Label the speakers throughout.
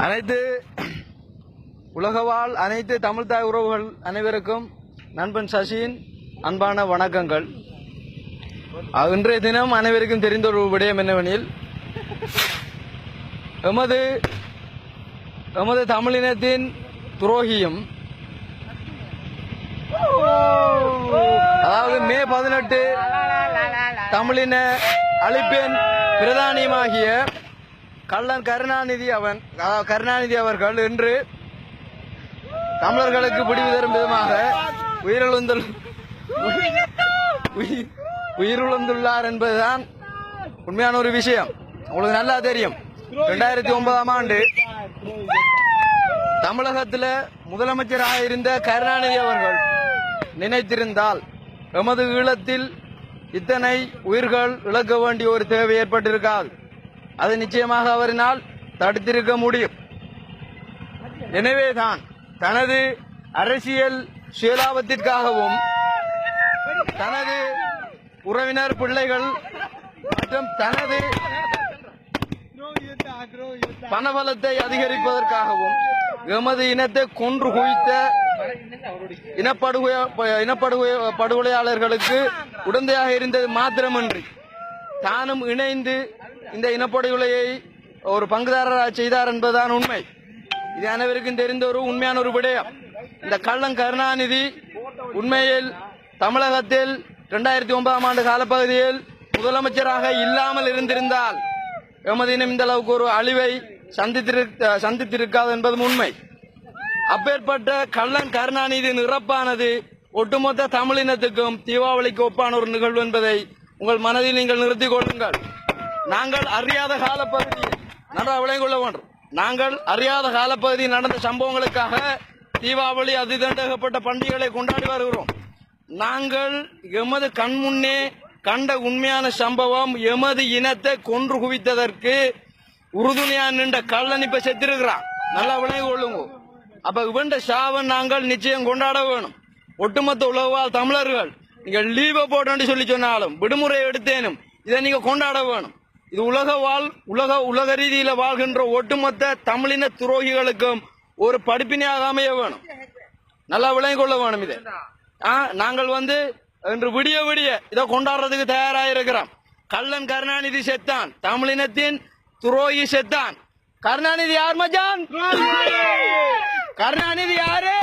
Speaker 1: அனைத்து உலகவாழ் அனைத்து தமிழ் தாய் உறவுகள் அனைவருக்கும் நண்பன் சசியின் அன்பான வணக்கங்கள். இன்றைய தினம் அனைவருக்கும் தெரிந்த ஒரு விடயம் என்னவெனில், எமது தமிழினத்தின் துரோகியும், அதாவது மே 18 தமிழின அழிப்பின் பிரதானியமாகிய கள்ளன் கருணாநிதி அவர்கள் இன்று தமிழர்களுக்கு பிடிவு தரும் விதமாக உயிரிழந்துள்ளார் என்பதுதான் உண்மையான ஒரு விஷயம். உங்களுக்கு நல்லா தெரியும், 2009ஆம் ஆண்டு தமிழகத்தில் முதலமைச்சராக இருந்த கருணாநிதி அவர்கள் நினைத்திருந்தால் எமது ஈழத்தில் இத்தனை உயிர்கள் இழக்க வேண்டிய ஒரு தேவை ஏற்பட்டிருக்காது. அது நிச்சயமாக அவரினால் தடுத்திருக்க முடியும். எனவேதான் தனது அரசியல் சுயலாபத்திற்காகவும் தனது உறவினர் பிள்ளைகள் மற்றும் தனது பணபலத்தை அதிகரிப்பதற்காகவும் எமது இனத்தை கொன்று குவித்த இனப்படுகொலையாளர்களுக்கு உடந்தையாக இருந்தது மாத்திரமன்றி தானும் இணைந்து இந்த இனப்படுகொலையை ஒரு பங்குதாரராக செய்தார் என்பதுதான் உண்மை. இது அனைவருக்கும் தெரிந்த ஒரு உண்மையான ஒரு விடயம். இந்த கள்ளன் கருணாநிதி உண்மையில் தமிழகத்தில் 2009ஆம் ஆண்டு காலப்பகுதியில் முதலமைச்சராக இல்லாமல் இருந்திருந்தால் எமது இனம் இந்த அளவுக்கு ஒரு அழிவை சந்தித்திருக்காது என்பதும் உண்மை. அப்பேற்பட்ட கள்ளன் கருணாநிதியின் இறப்பானது ஒட்டுமொத்த தமிழினத்துக்கும் தீபாவளிக்கு ஒப்பான ஒரு நிகழ்வு என்பதை உங்கள் மனதில் நீங்கள் நிறுத்திக் கொள்ளுங்கள். நாங்கள் அறியாத காலப்பகுதியில் நன்றாக விளங்கிக் கொள்ள வேண்டும். நாங்கள் அறியாத காலப்பகுதியில் நடந்த சம்பவங்களுக்காக தீபாவளி அதிதண்டகப்பட்ட பண்டிகைகளை கொண்டாடி வருகிறோம். நாங்கள் எமது கண்முன்னே கண்ட உண்மையான சம்பவம், எமது இனத்தை கொன்று குவித்ததற்கு உறுதுணையா நின்ற கள்ளன் இப்ப செத்திருக்கிறான். நல்லா விளங்கிக் கொள்ளுங்க. அப்ப இவண்ட சாவன் நாங்கள் நிச்சயம் கொண்டாட வேணும். ஒட்டுமொத்த உலகவாழ் தமிழர்கள் நீங்க லீவை போட்டு சொல்லி சொன்னாலும் விடுமுறை எடுத்தேனும் இதை நீங்க கொண்டாட வேணும். இது உலக ரீதியில வாழ்கின்ற ஒட்டுமொத்த தமிழின துரோகிகளுக்கும் ஒரு படிப்பினையாக அமைய வேணும். நல்லா விளங்கிக் கொள்ள வேணும். இதை நாங்கள் இன்று விடிய இதை கொண்டாடுறதுக்கு தயாராக இருக்கிறோம். கள்ளன் கருணாநிதி செத்தான், தமிழினத்தின் துரோகி செத்தான். கருணாநிதி யார் மச்சான்? கருணாநிதி யாரு?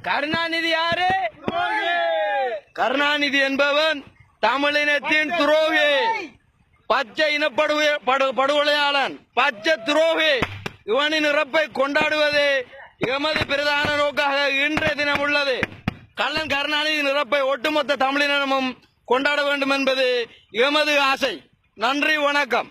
Speaker 1: கருணாநிதி யாரு? கருணாநிதி என்பவன் தமிழினத்தின் துரோகி, பச்சை இனப்படுகொலையாளன், பச்சை துரோகி. இவனின் இறப்பை கொண்டாடுவது எமது பிரதான நோக்காக இன்றைய தினம் உள்ளது. கள்ளன் கருணாநிதியின் இறப்பை ஒட்டுமொத்த தமிழினமும் கொண்டாட வேண்டும் என்பது எமது ஆசை. நன்றி, வணக்கம்.